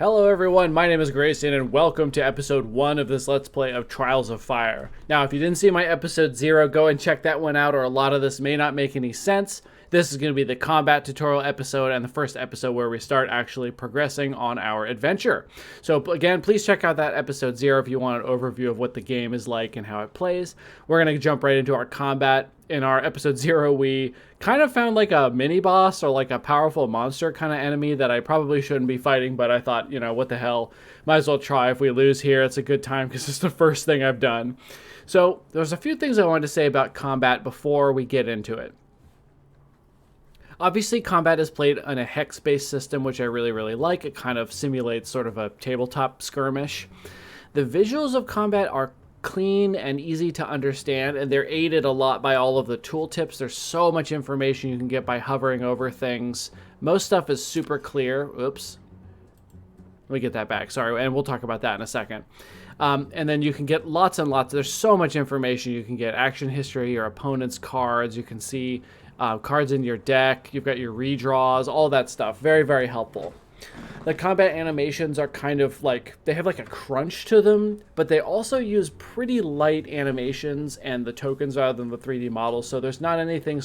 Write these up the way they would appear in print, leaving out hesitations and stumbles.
Hello everyone, my name is Grayson and welcome to episode 1 of this Let's Play of Trials of Fire. Now, if you didn't see my episode 0, go and check that one out, or a lot of this may not make any sense. This is going to be the combat tutorial episode and the first episode where we start actually progressing on our adventure. So again, please check out that episode 0 if you want an overview of what the game is like and how it plays. We're going to jump right into our combat. In our episode 0, we kind of found like a mini boss or like a powerful monster kind of enemy that I probably shouldn't be fighting, but I thought, what the hell, might as well try. If we lose here, it's a good time because it's the first thing I've done. So there's a few things I wanted to say about combat before we get into it. Obviously, combat is played on a hex-based system, which I really like. It kind of simulates sort of a tabletop skirmish. The visuals of combat are clean and easy to understand, and they're aided a lot by all of the tooltips. There's so much information you can get by hovering over things. Most stuff is super clear. Oops. Let me get that back. Sorry, and we'll talk about that in a second. And then you can get lots and lots. There's so much information. You can get action history, your opponent's cards. You can see cards in your deck. You've got your redraws, all that stuff. Very helpful. The combat animations are kind of like, they have like a crunch to them, but they also use pretty light animations and the tokens rather than the 3D models. So there's not anything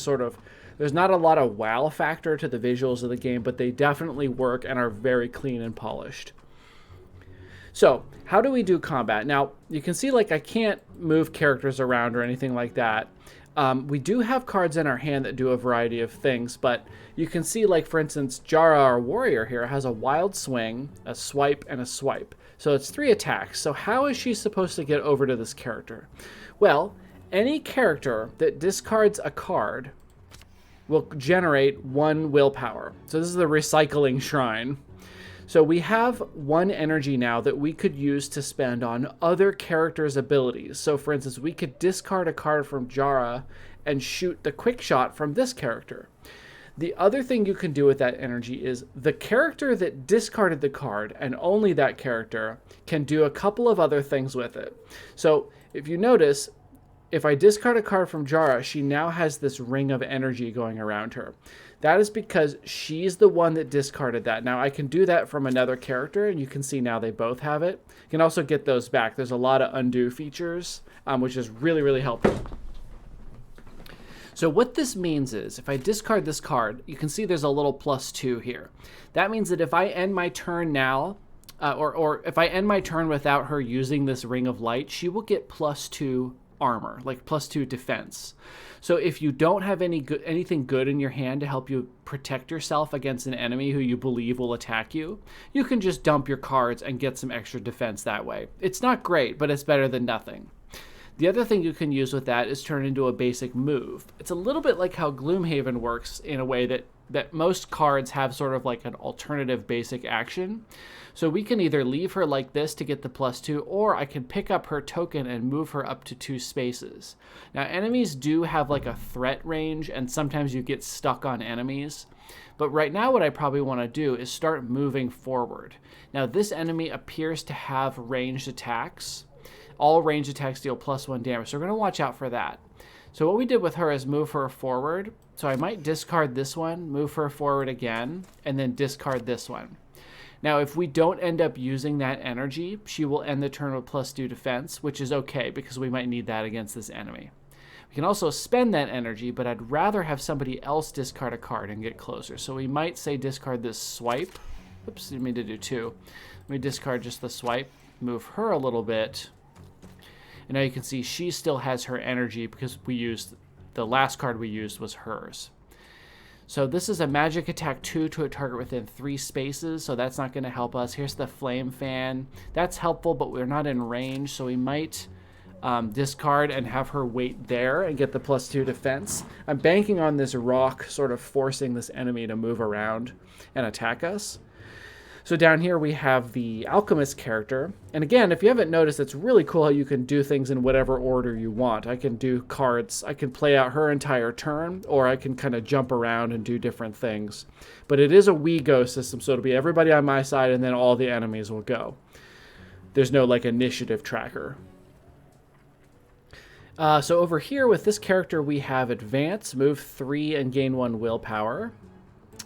there's not a lot of wow factor to the visuals of the game, but they definitely work and are very clean and polished. So how do we do combat? Now you can see like I can't move characters around or anything like that. We do have cards in our hand that do a variety of things, but you can see, like, for instance, Jara, our warrior here, has a wild swing, a swipe, and a swipe. So it's 3 attacks. So how is she supposed to get over to this character? Well, any character that discards a card will generate 1 willpower. So this is the recycling shrine. So we have 1 energy now that we could use to spend on other characters' abilities. So for instance, we could discard a card from Jara and shoot the quick shot from this character. The other thing you can do with that energy is the character that discarded the card, and only that character, can do a couple of other things with it. So if you notice, if I discard a card from Jara, she now has this ring of energy going around her. That is because she's the one that discarded that. Now, I can do that from another character, and you can see now they both have it. You can also get those back. There's a lot of undo features, which is really helpful. So what this means is, if I discard this card, you can see there's a little +2 here. That means that if I end my turn now, or if I end my turn without her using this Ring of Light, she will get +2 armor, like +2 defense. So if you don't have anything good in your hand to help you protect yourself against an enemy who you believe will attack you, you can just dump your cards and get some extra defense that way. It's not great, but it's better than nothing. The other thing you can use with that is turn into a basic move. It's a little bit like how Gloomhaven works in a way that most cards have sort of like an alternative basic action. So we can either leave her like this to get the +2, or I can pick up her token and move her up to 2 spaces. Now, enemies do have like a threat range, and sometimes you get stuck on enemies. But right now what I probably want to do is start moving forward. Now, this enemy appears to have ranged attacks. All ranged attacks deal +1 damage, so we're going to watch out for that. So what we did with her is move her forward. So I might discard this one, move her forward again, and then discard this one. Now, if we don't end up using that energy, she will end the turn with +2 defense, which is okay because we might need that against this enemy. We can also spend that energy, but I'd rather have somebody else discard a card and get closer. So we might say discard this swipe. Oops, didn't mean to do 2. Let me discard just the swipe, move her a little bit. And now you can see she still has her energy because the last card we used was hers. So this is a magic attack 2 to a target within 3 spaces, so that's not going to help us. Here's the flame fan. That's helpful, but we're not in range, so we might discard and have her wait there and get the +2 defense. I'm banking on this rock sort of forcing this enemy to move around and attack us. So down here we have the Alchemist character. And again, if you haven't noticed, it's really cool how you can do things in whatever order you want. I can do cards, I can play out her entire turn, or I can kind of jump around and do different things. But it is a we go system, so it'll be everybody on my side and then all the enemies will go. There's no like initiative tracker. So over here with this character we have Advance, move 3 and gain 1 willpower.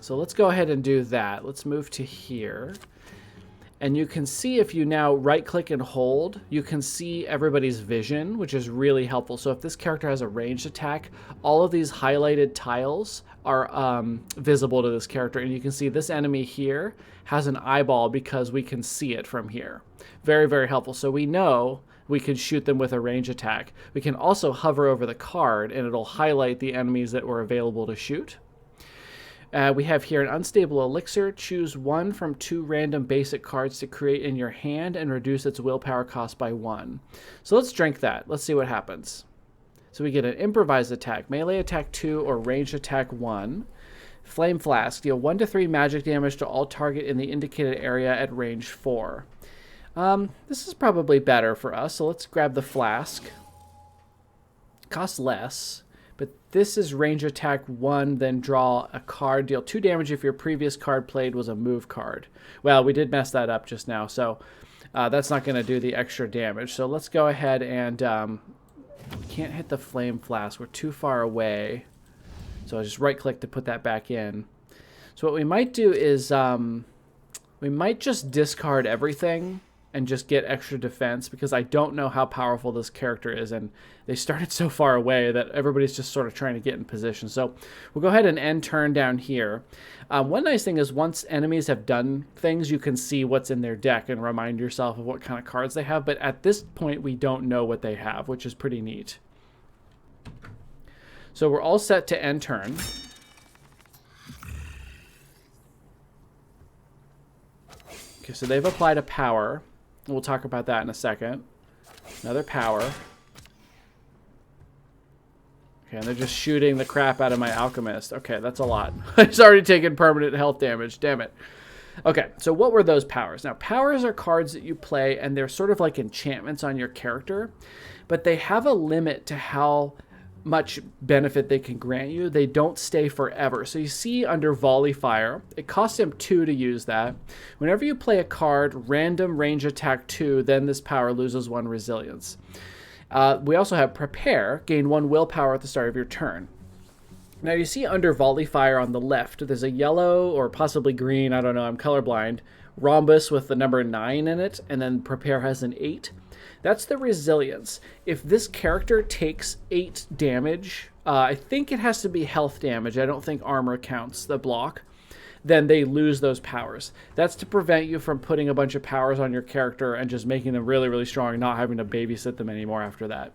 So let's go ahead and do that. Let's move to here. And you can see if you now right-click and hold, you can see everybody's vision, which is really helpful. So if this character has a ranged attack, all of these highlighted tiles are visible to this character. And you can see this enemy here has an eyeball because we can see it from here. Very, very helpful. So we know we can shoot them with a range attack. We can also hover over the card, and it'll highlight the enemies that were available to shoot. We have here an unstable elixir. Choose one from 2 random basic cards to create in your hand and reduce its willpower cost by 1. So let's drink that. Let's see what happens. So we get an improvised attack, melee attack 2 or ranged attack 1. Flame Flask. Deal 1 to 3 magic damage to all target in the indicated area at range 4. This is probably better for us, so let's grab the flask. Costs less. But this is range attack 1, then draw a card. Deal 2 damage if your previous card played was a move card. Well, we did mess that up just now, so that's not going to do the extra damage. So let's go ahead and... we can't hit the Flame Flask. We're too far away. So I just right-click to put that back in. So what we might do is we might just discard everything and just get extra defense, because I don't know how powerful this character is, and they started so far away that everybody's just sort of trying to get in position. So we'll go ahead and end turn down here. One nice thing is once enemies have done things, you can see what's in their deck and remind yourself of what kind of cards they have, but at this point we don't know what they have, which is pretty neat. So we're all set to end turn. Okay, so they've applied a power. We'll talk about that in a second. Another power. Okay, and they're just shooting the crap out of my Alchemist. Okay, that's a lot. He's already taken permanent health damage. Damn it. Okay, so what were those powers? Now, powers are cards that you play, and they're sort of like enchantments on your character, but they have a limit to how much benefit they can grant you. They don't stay forever. So you see under Volley Fire, it costs him 2 to use that. Whenever you play a card, random range attack 2, then this power loses 1 resilience. We also have Prepare, gain 1 willpower at the start of your turn. Now you see under Volley Fire on the left, there's a yellow or possibly green, I don't know, I'm colorblind, rhombus with the number 9 in it, and then Prepare has an 8. That's the resilience. If this character takes 8 damage, I think it has to be health damage. I don't think armor counts the block. Then they lose those powers. That's to prevent you from putting a bunch of powers on your character and just making them really, really strong and not having to babysit them anymore after that.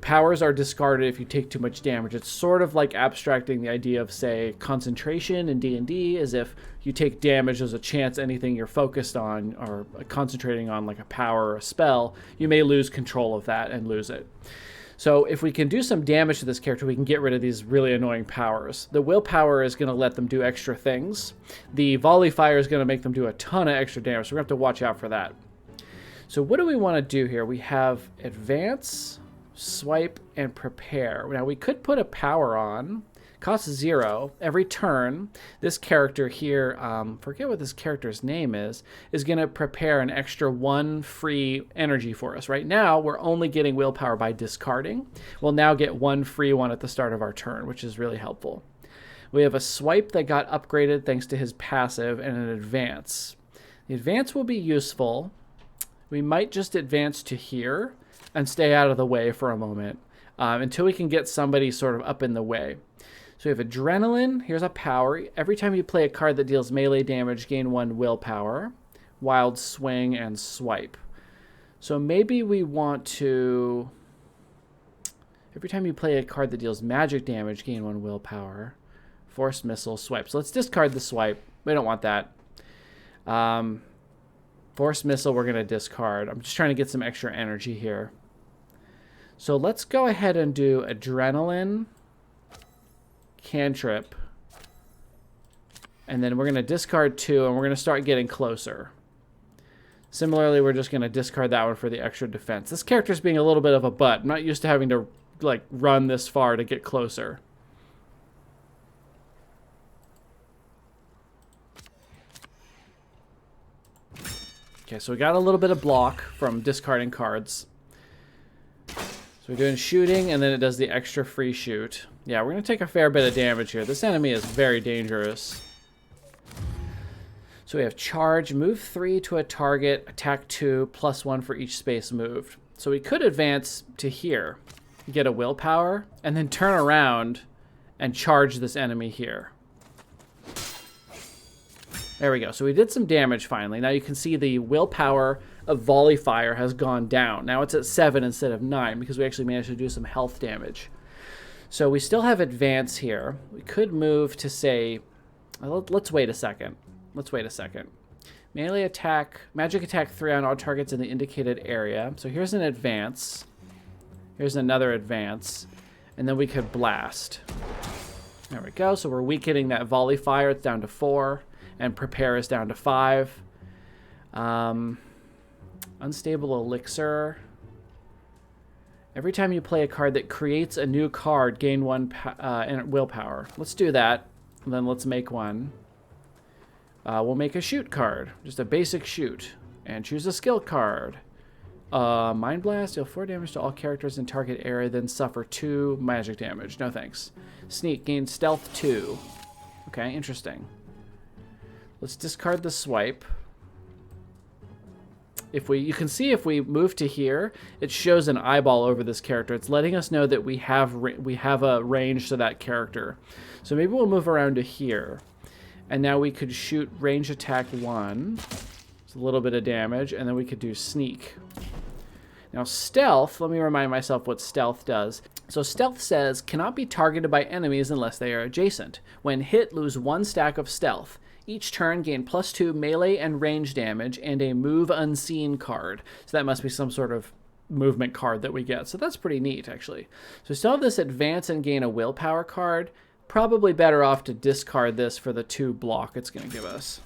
Powers are discarded if you take too much damage. It's sort of like abstracting the idea of, say, concentration in D&D, as if you take damage, there's a chance anything you're focused on or concentrating on, like a power or a spell, you may lose control of that and lose it. So if we can do some damage to this character, we can get rid of these really annoying powers. The willpower is going to let them do extra things. The Volley Fire is going to make them do a ton of extra damage, so we're going to have to watch out for that. So what do we want to do here? We have Advance, Swipe, and Prepare. Now we could put a power on. Costs 0. Every turn, this character here, forget what this character's name is going to prepare an extra 1 free energy for us. Right now, we're only getting willpower by discarding. We'll now get 1 free one at the start of our turn, which is really helpful. We have a Swipe that got upgraded thanks to his passive, and an Advance. The Advance will be useful. We might just advance to here and stay out of the way for a moment until we can get somebody sort of up in the way. So we have Adrenaline. Here's a power. Every time you play a card that deals melee damage, gain 1 willpower. Wild Swing and Swipe. So maybe we want to... Every time you play a card that deals magic damage, gain 1 willpower. Force Missile, Swipe. So let's discard the Swipe. We don't want that. Force Missile we're going to discard. I'm just trying to get some extra energy here. So let's go ahead and do Adrenaline, Cantrip, and then we're going to discard 2, and we're going to start getting closer. Similarly, we're just going to discard that one for the extra defense. This character's being a little bit of a butt. I'm not used to having to like run this far to get closer. Okay, so we got a little bit of block from discarding cards. So we're doing shooting, and then it does the extra free shoot. Yeah, we're going to take a fair bit of damage here. This enemy is very dangerous. So we have charge, move 3 to a target, attack 2, +1 for each space moved. So we could advance to here, get a willpower, and then turn around and charge this enemy here. There we go. So we did some damage finally. Now you can see the willpower of volley fire has gone down. Now it's at 7 instead of 9 because we actually managed to do some health damage. So we still have advance here. We could move to say, let's wait a second. Let's wait a second. Melee attack, magic attack 3 on all targets in the indicated area. So here's an advance. Here's another advance. And then we could blast. There we go. So we're weakening that volley fire. It's down to 4. And prepare is down to 5. Unstable Elixir. Every time you play a card that creates a new card, gain 1 willpower. Let's do that. And then let's make one. We'll make a shoot card. Just a basic shoot. And choose a skill card. Mind Blast. Deal 4 damage to all characters in target area, then suffer 2 magic damage. No thanks. Sneak. Gain stealth 2. Okay, interesting. Let's discard the swipe. You can see if we move to here, it shows an eyeball over this character. It's letting us know that we have a range to that character. So maybe we'll move around to here. And now we could shoot range attack 1. It's a little bit of damage. And then we could do sneak. Now stealth, let me remind myself what stealth does. So stealth says, cannot be targeted by enemies unless they are adjacent. When hit, lose 1 stack of stealth. Each turn, gain +2 melee and range damage and a move unseen card. So that must be some sort of movement card that we get. So that's pretty neat, actually. So we still have this advance and gain a willpower card. Probably better off to discard this for the 2 block it's going to give us.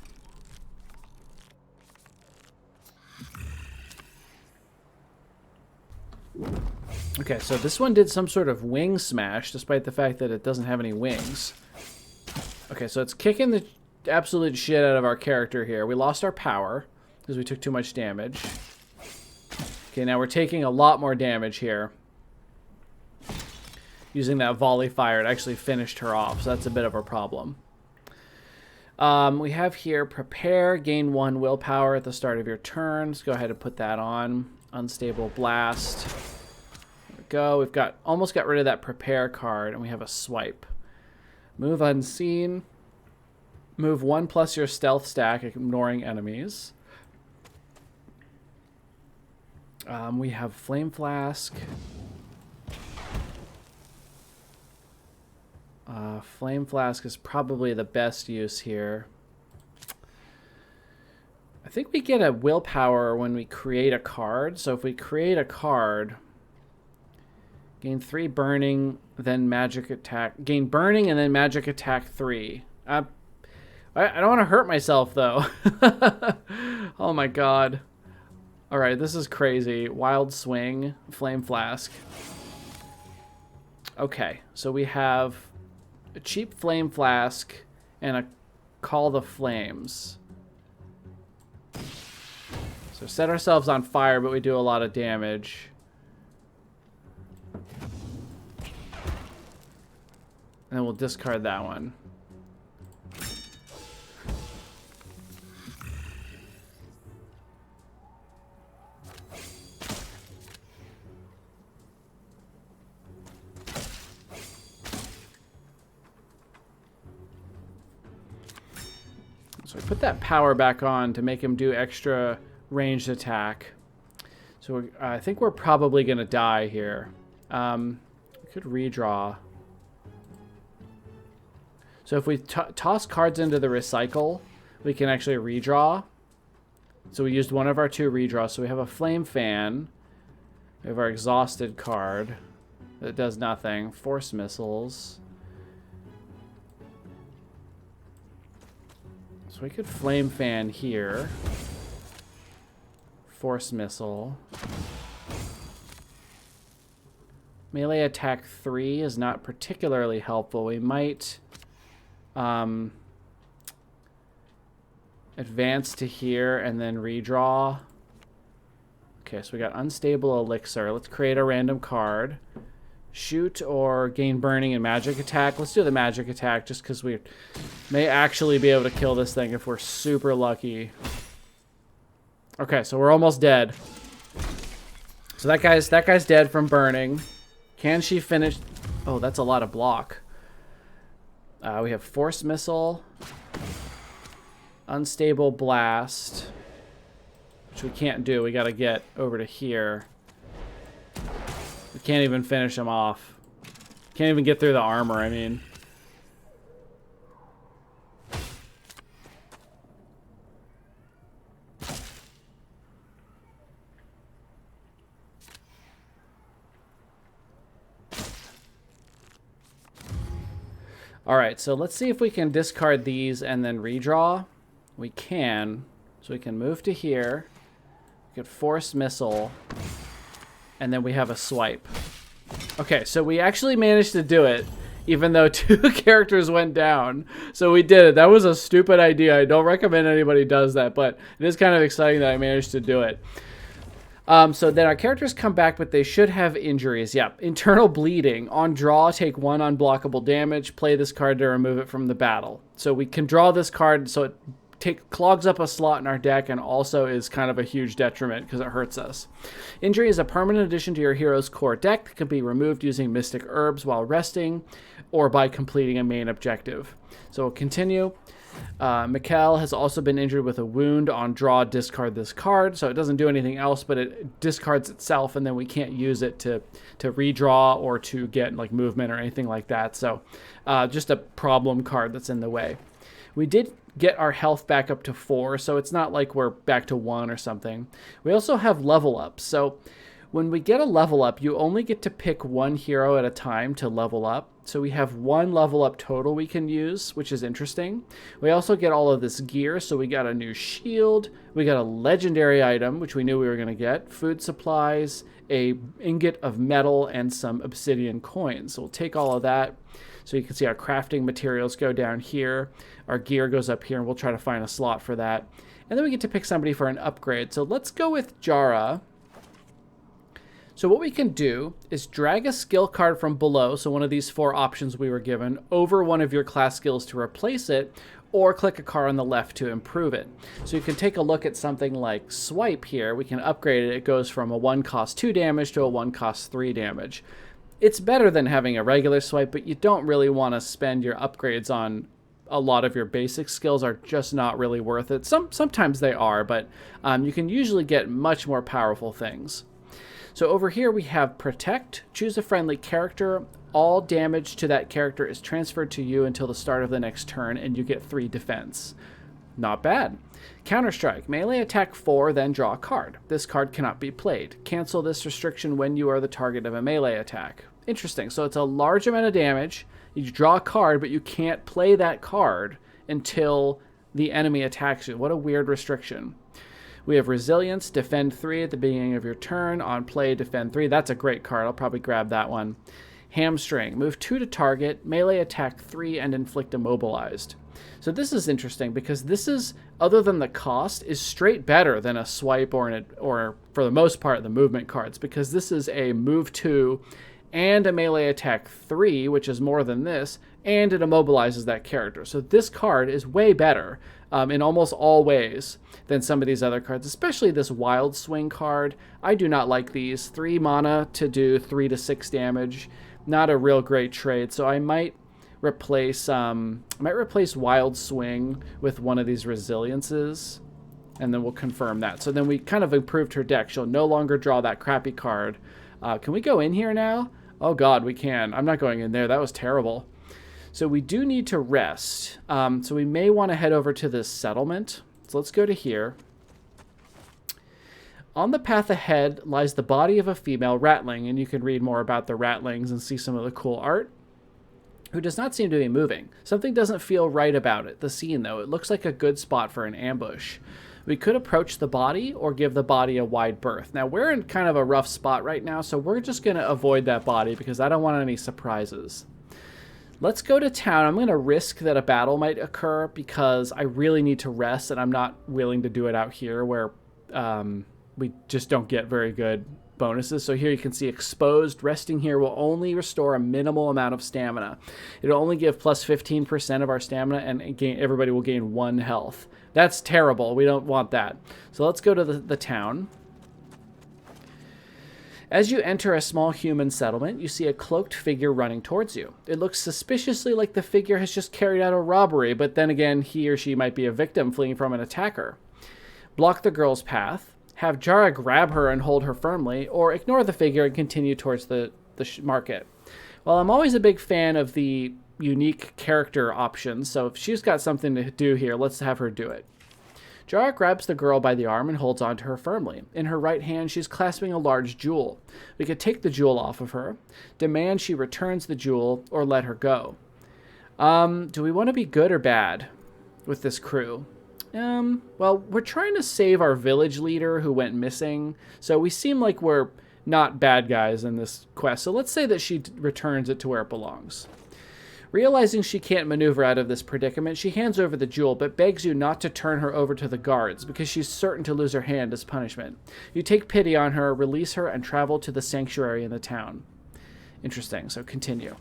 Okay, so this one did some sort of wing smash, despite the fact that it doesn't have any wings. Okay, so it's kicking the absolute shit out of our character here. We lost our power because we took too much damage. Okay, now we're taking a lot more damage here. Using that volley fire, it actually finished her off, so that's a bit of a problem. We have here, prepare, gain 1 willpower at the start of your turn. Let's go ahead and put that on. Unstable blast. There we go. We've almost got rid of that prepare card, and we have a swipe. Move unseen. Move 1 plus your stealth stack, ignoring enemies. We have Flame Flask. Flame Flask is probably the best use here. I think we get a willpower when we create a card. So if we create a card, gain 3 burning, then magic attack. Gain burning and then magic attack 3. I don't want to hurt myself, though. Oh, my God. All right, this is crazy. Wild Swing, Flame Flask. Okay, so we have a cheap Flame Flask and a Call the Flames. So set ourselves on fire, but we do a lot of damage. And then we'll discard that one. So we put that power back on to make him do extra ranged attack. So I think we're probably going to die here. We could redraw. So if we toss cards into the recycle, we can actually redraw. So we used one of our 2 redraws. So we have a Flame Fan. We have our Exhausted card that does nothing. Force Missiles. So we could Flame Fan here. Force Missile. Melee attack 3 is not particularly helpful. We might advance to here and then redraw. Okay, so we got Unstable Elixir. Let's create a random card. Shoot or gain burning and magic attack. Let's do the magic attack just because we may actually be able to kill this thing if we're super lucky. Okay, so we're almost dead. So that guy's dead from burning. Can she finish? Oh, that's a lot of block. We have Force Missile, Unstable Blast, which we can't do. We got to get over to here. We can't even finish him off. Can't even get through the armor, I mean. All right, so let's see if we can discard these and then redraw. We can. So we can move to here. We can Force Missile. And then we have a swipe. Okay, so we actually managed to do it, even though 2 characters went down. So we did it. That was a stupid idea. I don't recommend anybody does that, but it is kind of exciting that I managed to do it. So then our characters come back, but they should have injuries. Yep. Internal bleeding. On draw, take 1 unblockable damage. Play this card to remove it from the battle. So we can draw this card, so it clogs up a slot in our deck and also is kind of a huge detriment because it hurts us. Injury is a permanent addition to your hero's core deck that can be removed using Mystic Herbs while resting or by completing a main objective. So we'll continue. Mikkel has also been injured with a wound. On draw, discard this card. So it doesn't do anything else, but it discards itself, and then we can't use it to redraw or to get like movement or anything like that. So just a problem card that's in the way. We did get our health back up to 4, so it's not like we're back to 1 or something. We also have level ups. So when we get a level up, you only get to pick 1 hero at a time to level up. So we have 1 level up total we can use, which is interesting. We also get all of this gear. So we got a new shield. We got a legendary item, which we knew we were going to get. Food supplies, a ingot of metal, and some obsidian coins. So we'll take all of that. So you can see our crafting materials go down here. Our gear goes up here, and we'll try to find a slot for that. And then we get to pick somebody for an upgrade. So let's go with Jara. So what we can do is drag a skill card from below, so one of these 4 options we were given, over one of your class skills to replace it, or click a card on the left to improve it. So you can take a look at something like Swipe here. We can upgrade it. It goes from a 1 cost 2 damage to a 1 cost 3 damage. It's better than having a regular swipe, but you don't really want to spend your upgrades on a lot of your basic skills are just not really worth it. Sometimes they are, but you can usually get much more powerful things. So over here we have Protect. Choose a friendly character. All damage to that character is transferred to you until the start of the next turn, and you get 3 defense. Not bad. Counter-Strike. Melee attack 4, then draw a card. This card cannot be played. Cancel this restriction when you are the target of a melee attack. Interesting. So it's a large amount of damage. You draw a card, but you can't play that card until the enemy attacks you. What a weird restriction. We have Resilience, defend 3 at the beginning of your turn. On play, defend 3. That's a great card. I'll probably grab that one. Hamstring, move 2 to target, melee attack 3, and inflict immobilized. So this is interesting because this is, other than the cost, is straight better than a swipe or for the most part the movement cards, because this is a move 2 and a melee attack 3, which is more than this, and it immobilizes that character. So this card is way better in almost all ways than some of these other cards, especially this Wild Swing card. I do not like these. 3 mana to do 3 to 6 damage. Not a real great trade, so I might replace Wild Swing with one of these Resiliences, and then we'll confirm that. So then we kind of improved her deck. She'll no longer draw that crappy card. Can we go in here now? Oh god, we can. I'm not going in there. That was terrible. So we do need to rest. So we may want to head over to this settlement. So let's go to here. On the path ahead lies the body of a female ratling, and you can read more about the ratlings and see some of the cool art, who does not seem to be moving. Something doesn't feel right about it. The scene, though, it looks like a good spot for an ambush. We could approach the body or give the body a wide berth. Now, we're in kind of a rough spot right now, so we're just going to avoid that body because I don't want any surprises. Let's go to town. I'm going to risk that a battle might occur because I really need to rest, and I'm not willing to do it out here where we just don't get very good bonuses. So here you can see exposed. Resting here will only restore a minimal amount of stamina. It'll only give plus 15% of our stamina, and everybody will gain 1 health. That's terrible. We don't want that. So let's go to the town. As you enter a small human settlement, you see a cloaked figure running towards you. It looks suspiciously like the figure has just carried out a robbery, but then again, he or she might be a victim fleeing from an attacker. Block the girl's path. Have Jara grab her and hold her firmly, or ignore the figure and continue towards the market. Well, I'm always a big fan of the unique character options, so if she's got something to do here, let's have her do it. Jara grabs the girl by the arm and holds onto her firmly. In her right hand, she's clasping a large jewel. We could take the jewel off of her, demand she returns the jewel, or let her go. Do we want to be good or bad with this crew? Well, we're trying to save our village leader who went missing, so we seem like we're not bad guys in this quest. So let's say that she returns it to where it belongs. Realizing she can't maneuver out of this predicament, she hands over the jewel, but begs you not to turn her over to the guards, because she's certain to lose her hand as punishment. You take pity on her, release her, and travel to the sanctuary in the town. Interesting, so continue.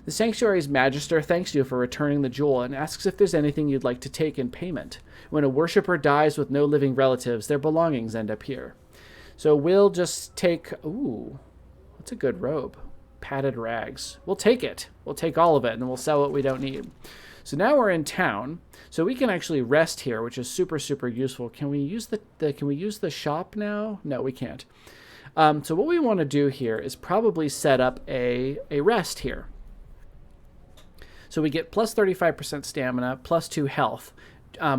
The sanctuary's magister thanks you for returning the jewel and asks if there's anything you'd like to take in payment. When a worshipper dies with no living relatives, their belongings end up here. So we'll just take... Ooh, that's a good robe. Padded rags. We'll take it. We'll take all of it, and we'll sell what we don't need. So now we're in town, so we can actually rest here, which is super, super useful. Can we use the shop now? No, we can't. So what we want to do here is probably set up a rest here. So we get plus 35% stamina, plus 2 health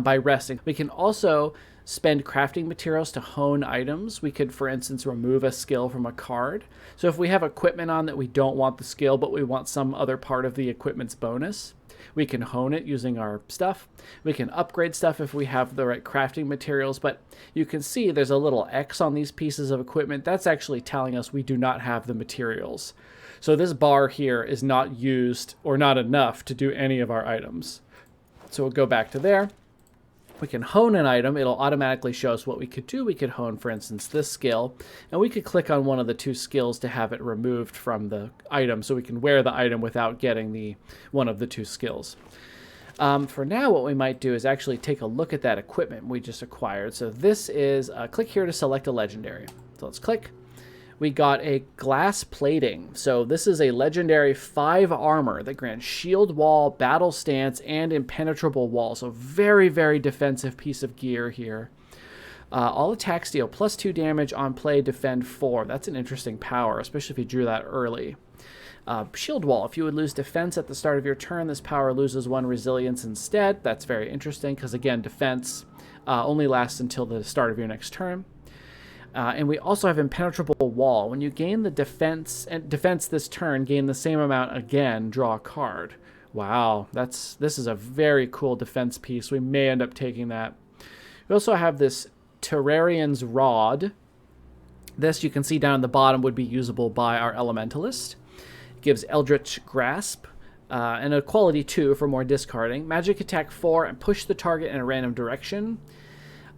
by resting. We can also spend crafting materials to hone items. We could, for instance, remove a skill from a card. So if we have equipment on that we don't want the skill, but we want some other part of the equipment's bonus, we can hone it using our stuff. We can upgrade stuff if we have the right crafting materials, but you can see there's a little X on these pieces of equipment. That's actually telling us we do not have the materials. So this bar here is not used or not enough to do any of our items. So we'll go back to there. We can hone an item. It'll automatically show us what we could do. We could hone, for instance, this skill, and we could click on one of the 2 skills to have it removed from the item so we can wear the item without getting one of the 2 skills. For now, what we might do is actually take a look at that equipment we just acquired. So this is, click here to select a legendary. So let's click. We got a glass plating. So this is a legendary 5 armor that grants shield wall, battle stance, and impenetrable wall. So very, very defensive piece of gear here. All attacks deal plus 2 damage on play, defend 4. That's an interesting power, especially if you drew that early. Shield wall. If you would lose defense at the start of your turn, this power loses 1 resilience instead. That's very interesting because, again, defense only lasts until the start of your next turn. And we also have impenetrable wall. When you gain the defense this turn, gain the same amount again, draw a card. Wow, this is a very cool defense piece. We may end up taking that. We also have this Terrarian's Rod. This, you can see down at the bottom, would be usable by our Elementalist. It gives Eldritch Grasp and a quality 2 for more discarding. Magic attack 4 and push the target in a random direction.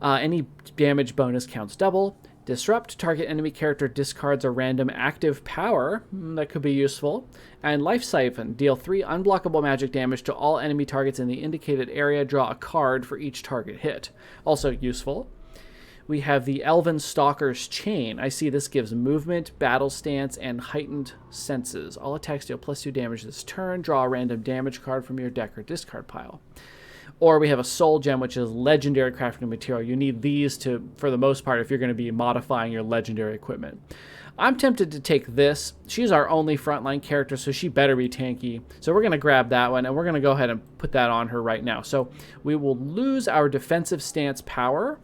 Any damage bonus counts double. Disrupt, target enemy character discards a random active power. That could be useful. And Life Siphon, deal 3 unblockable magic damage to all enemy targets in the indicated area. Draw a card for each target hit. Also useful. We have the Elven Stalker's Chain. I see this gives movement, battle stance, and heightened senses. All attacks deal plus 2 damage this turn. Draw a random damage card from your deck or discard pile. Or we have a Soul Gem, which is legendary crafting material. You need these for the most part, if you're going to be modifying your legendary equipment. I'm tempted to take this. She's our only frontline character, so she better be tanky. So we're going to grab that one, and we're going to go ahead and put that on her right now. So we will lose our defensive stance power,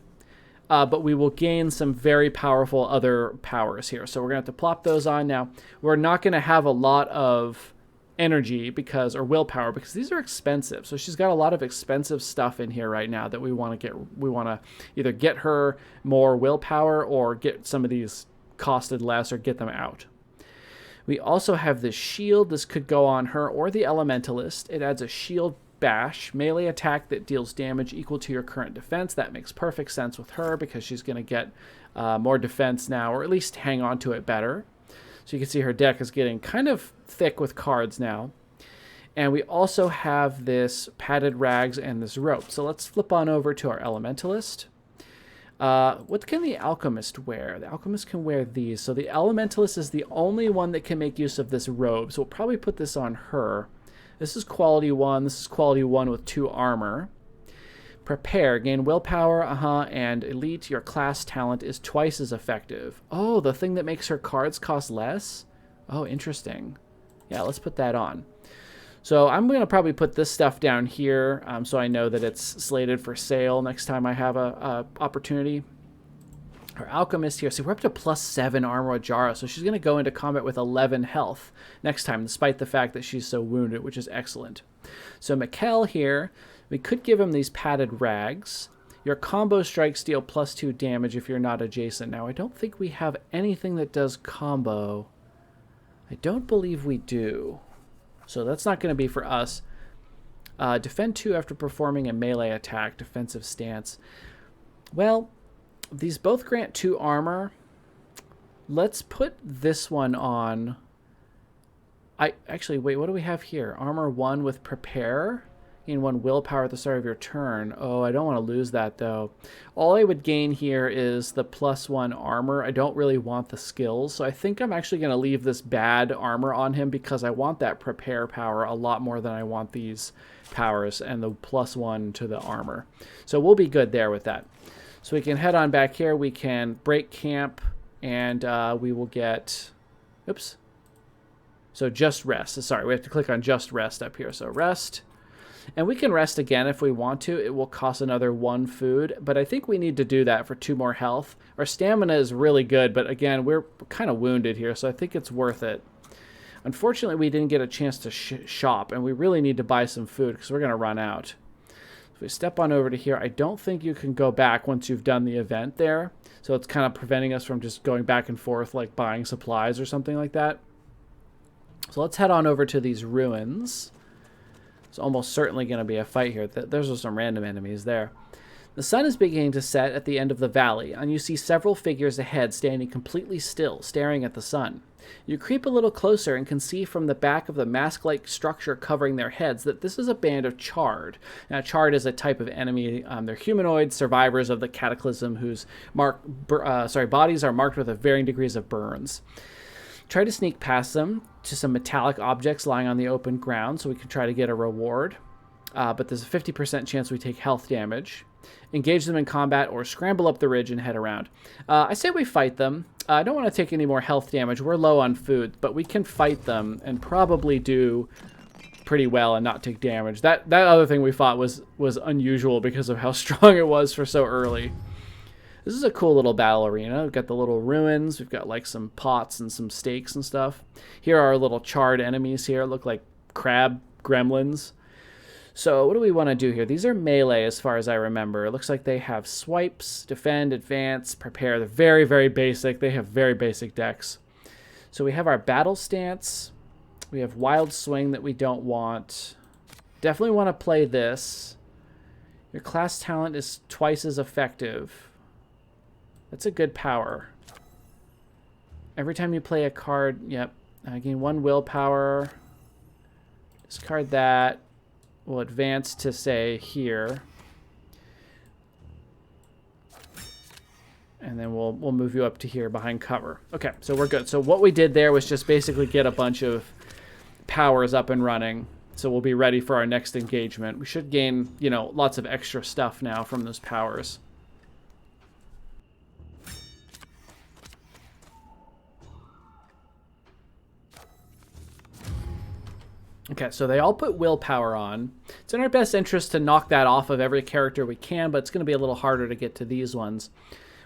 but we will gain some very powerful other powers here. So we're going to have to plop those on. Now, we're not going to have a lot of energy or willpower because these are expensive. So she's got a lot of expensive stuff in here right now that we want to either get her more willpower or get some of these costed less or get them out. We also have this shield. This could go on her or the Elementalist. It adds a shield Bash, melee attack that deals damage equal to your current defense. That makes perfect sense with her because she's going to get more defense now, or at least hang on to it better. So you can see her deck is getting kind of thick with cards now. And we also have this padded rags and this rope. So let's flip on over to our Elementalist. What can the Alchemist wear? The Alchemist can wear these. So the Elementalist is the only one that can make use of this robe. So we'll probably put this on her. This is quality 1. This is quality 1 with 2 armor. Prepare. Gain willpower. And elite. Your class talent is twice as effective. Oh, the thing that makes her cards cost less? Oh, interesting. Yeah, let's put that on. So I'm going to probably put this stuff down here so I know that it's slated for sale next time I have a opportunity. Our Alchemist here. See, we're up to +7 armor with Jara, so she's going to go into combat with 11 health next time, despite the fact that she's so wounded, which is excellent. So Mikkel here, we could give him these padded rags. Your combo strikes deal +2 damage if you're not adjacent. Now, I don't think we have anything that does combo. I don't believe we do. So that's not going to be for us. Defend 2 after performing a melee attack. Defensive stance. Well, these both grant 2 armor. Let's put this one on. Actually, wait, what do we have here? Armor 1 with prepare. Gain 1 willpower at the start of your turn. Oh, I don't want to lose that, though. All I would gain here is the +1 armor. I don't really want the skills, so I think I'm actually going to leave this bad armor on him because I want that prepare power a lot more than I want these powers and the +1 to the armor. So we'll be good there with that. So we can head on back here. We can break camp, and we will get... Oops. So just rest. Sorry, we have to click on just rest up here. So rest. And we can rest again if we want to. It will cost another 1 food, but I think we need to do that for 2 more health. Our stamina is really good, but again, we're kind of wounded here, so I think it's worth it. Unfortunately, we didn't get a chance to shop, and we really need to buy some food because we're going to run out. If we step on over to here, I don't think you can go back once you've done the event there, so it's kind of preventing us from just going back and forth like buying supplies or something like that. So let's head on over to these ruins. It's almost certainly going to be a fight here. There's some random enemies there. The sun is beginning to set at the end of the valley, and you see several figures ahead standing completely still, staring at the sun. You creep a little closer and can see from the back of the mask-like structure covering their heads that this is a band of Charred. Now, Charred is a type of enemy. They're humanoid survivors of the Cataclysm whose bodies are marked with varying degrees of burns. Try to sneak past them to some metallic objects lying on the open ground so we can try to get a reward. But there's a 50% chance we take health damage. Engage them in combat or scramble up the ridge and head around. I say we fight them. I don't want to take any more health damage. We're low on food, but we can fight them and probably do pretty well and not take damage. That other thing we fought was unusual because of how strong it was for so early. This is a cool little battle arena. We've got the little ruins. We've got like some pots and some stakes and stuff. Here are our little charred enemies here. Look like crab gremlins. So what do we want to do here? These are melee as far as I remember. It looks like they have swipes, defend, advance, prepare. They're very, very basic. They have very basic decks. So we have our battle stance. We have wild swing that we don't want. Definitely want to play this. Your class talent is twice as effective. That's a good power. Every time you play a card, yep, gain 1 willpower. Discard that. We'll advance to, say, here. And then we'll move you up to here behind cover. Okay, so we're good. So what we did there was just basically get a bunch of powers up and running. So we'll be ready for our next engagement. We should gain, lots of extra stuff now from those powers. Okay, so they all put willpower on. It's in our best interest to knock that off of every character we can, but it's going to be a little harder to get to these ones.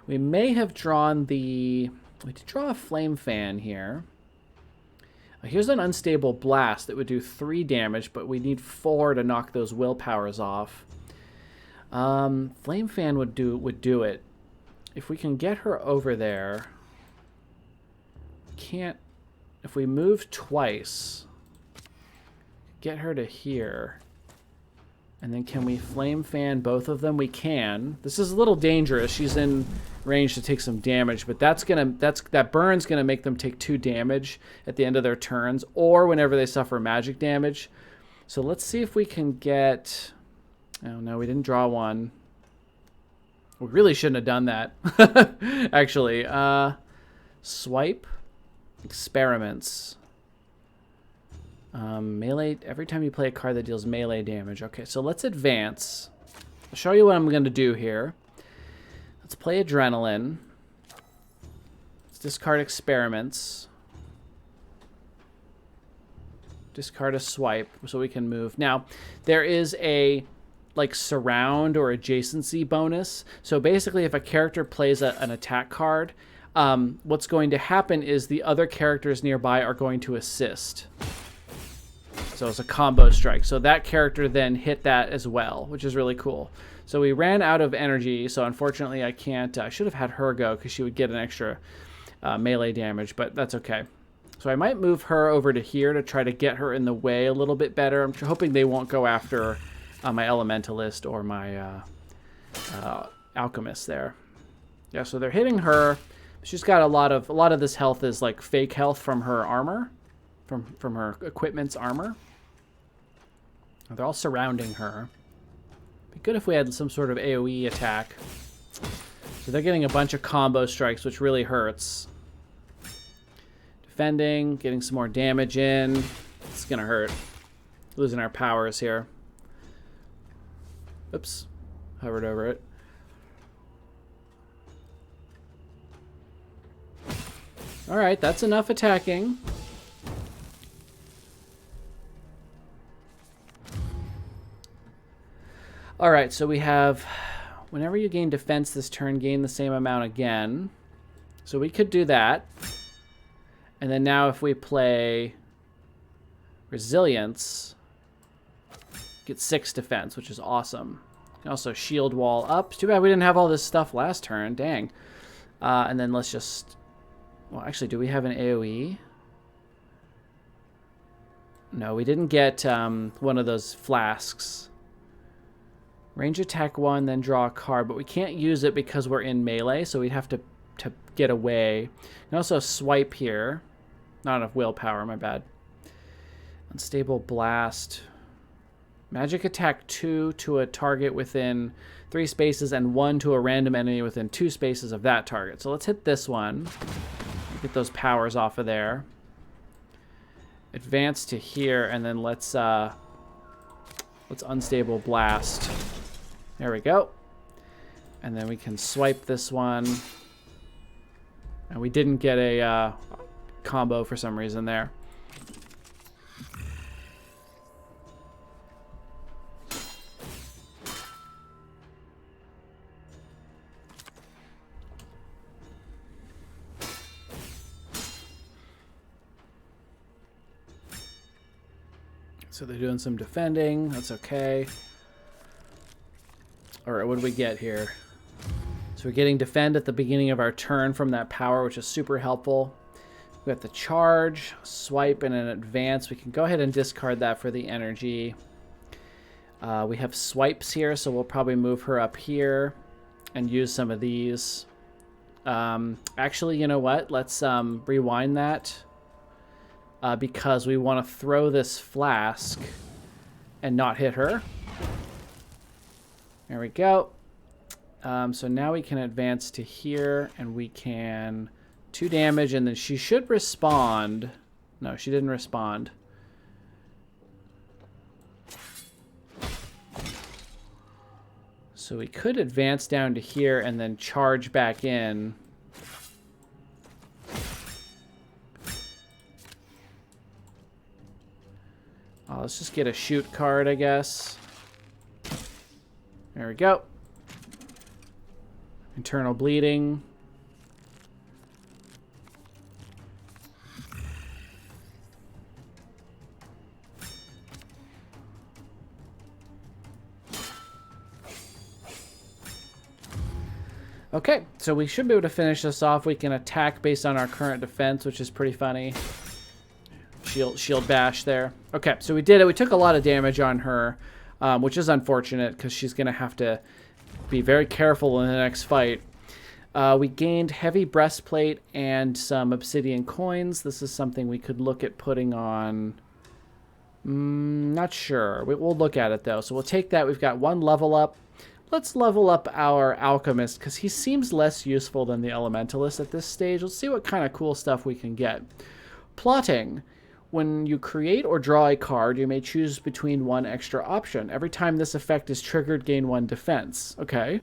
We may have drawn we did draw a flame fan here. Here's an unstable blast that would do 3 damage, but we need 4 to knock those willpowers off. Flame fan would do it. If we can get her over there, if we move twice, get her to here. And then can we Flame Fan both of them? We can. This is a little dangerous. She's in range to take some damage, but that burn's gonna make them take 2 damage at the end of their turns, or whenever they suffer magic damage. So let's see if we can get... Oh no, we didn't draw one. We really shouldn't have done that. Actually, swipe, experiments. Melee, every time you play a card that deals melee damage. Okay, so let's advance. I'll show you what I'm going to do here. Let's play Adrenaline. Let's discard experiments. Discard a swipe so we can move. Now, there is a like surround or adjacency bonus. So basically, if a character plays an attack card, what's going to happen is the other characters nearby are going to assist. So it's a combo strike. So that character then hit that as well, which is really cool. So we ran out of energy, so unfortunately I can't... I should have had her go because she would get an extra melee damage, but that's okay. So I might move her over to here to try to get her in the way a little bit better. I'm hoping they won't go after my Elementalist or my Alchemist there. Yeah, so they're hitting her. She's got a lot of this health is like fake health from her armor, from her equipment's armor. They're all surrounding her. Be good if we had some sort of AoE attack. So they're getting a bunch of combo strikes, which really hurts. Defending, getting some more damage in. It's gonna hurt. Losing our powers here. Oops. Hovered over it. Alright, that's enough attacking. Alright, so we have... Whenever you gain defense this turn, gain the same amount again. So we could do that. And then now if we play Resilience, get 6 defense, which is awesome. And also shield wall up. Too bad we didn't have all this stuff last turn. Dang. And then let's just... Well, actually, do we have an AoE? No, we didn't get one of those flasks. Range attack 1, then draw a card, but we can't use it because we're in melee, so we'd have to get away. And also swipe here. Not enough willpower, my bad. Unstable blast. Magic attack 2 to a target within 3 spaces and 1 to a random enemy within 2 spaces of that target. So let's hit this one. Get those powers off of there. Advance to here, and then let's unstable blast. There we go. And then we can swipe this one. And we didn't get a combo for some reason there. So they're doing some defending. That's okay. All right, what do we get here? So we're getting defend at the beginning of our turn from that power, which is super helpful. We got the charge, swipe, and an advance. We can go ahead and discard that for the energy. We have swipes here, so we'll probably move her up here and use some of these. Actually, you know what? Let's rewind that. Because we want to throw this flask and not hit her. There we go. So now we can advance to here, and we can 2 damage, and then she should respond. No, she didn't respond. So we could advance down to here and then charge back in. Let's just get a shoot card, I guess. There we go. Internal bleeding. Okay, so we should be able to finish this off. We can attack based on our current defense, which is pretty funny. Shield bash there. Okay, so we did it. We took a lot of damage on her. which is unfortunate because she's going to have to be very careful in the next fight. We gained heavy breastplate and some obsidian coins. This is something we could look at putting on. Not sure. We'll look at it, though. So we'll take that. We've got 1 level up. Let's level up our Alchemist because he seems less useful than the Elementalist at this stage. Let's see what kind of cool stuff we can get. Plotting. When you create or draw a card, you may choose between 1 extra option. Every time this effect is triggered, gain 1 defense. Okay.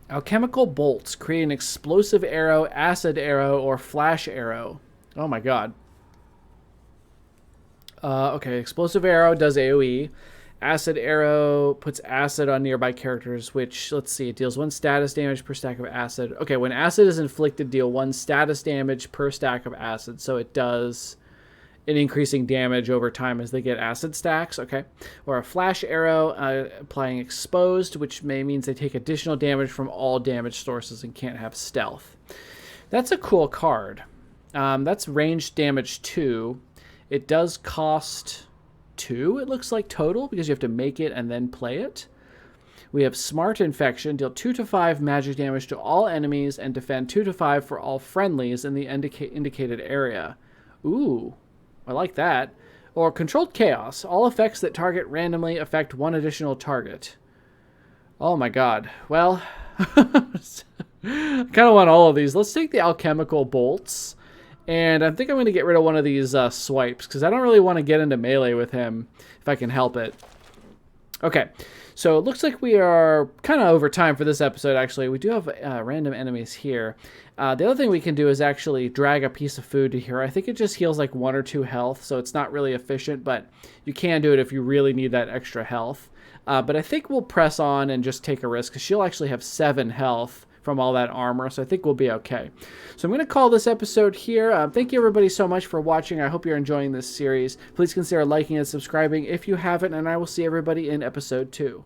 Alchemical bolts. Create an explosive arrow, acid arrow, or flash arrow. Oh my god. Okay, explosive arrow does AoE. Acid arrow puts acid on nearby characters, which, let's see, it deals 1 status damage per stack of acid. Okay, when acid is inflicted, deal 1 status damage per stack of acid. So it does an increasing damage over time as they get acid stacks. Okay. Or a flash arrow, applying exposed, which means they take additional damage from all damage sources and can't have stealth. That's a cool card. That's ranged damage 2. It does cost 2, it looks like, total, because you have to make it and then play it. We have Smart Infection. Deal 2 to 5 magic damage to all enemies and defend 2 to 5 for all friendlies in the indicated area. Ooh, I like that. Or Controlled Chaos. All effects that target randomly affect 1 additional target. Oh my god. Well, I kind of want all of these. Let's take the Alchemical Bolts. And I think I'm going to get rid of one of these swipes, because I don't really want to get into melee with him if I can help it. Okay, so it looks like we are kind of over time for this episode, actually. We do have random enemies here. The other thing we can do is actually drag a piece of food to here. I think it just heals like 1 or 2 health, so it's not really efficient, but you can do it if you really need that extra health. But I think we'll press on and just take a risk, because she'll actually have 7 health from all that armor, so I think we'll be okay. So I'm going to call this episode here. Thank you everybody so much for watching. I hope you're enjoying this series. Please consider liking and subscribing if you haven't, and I will see everybody in episode 2.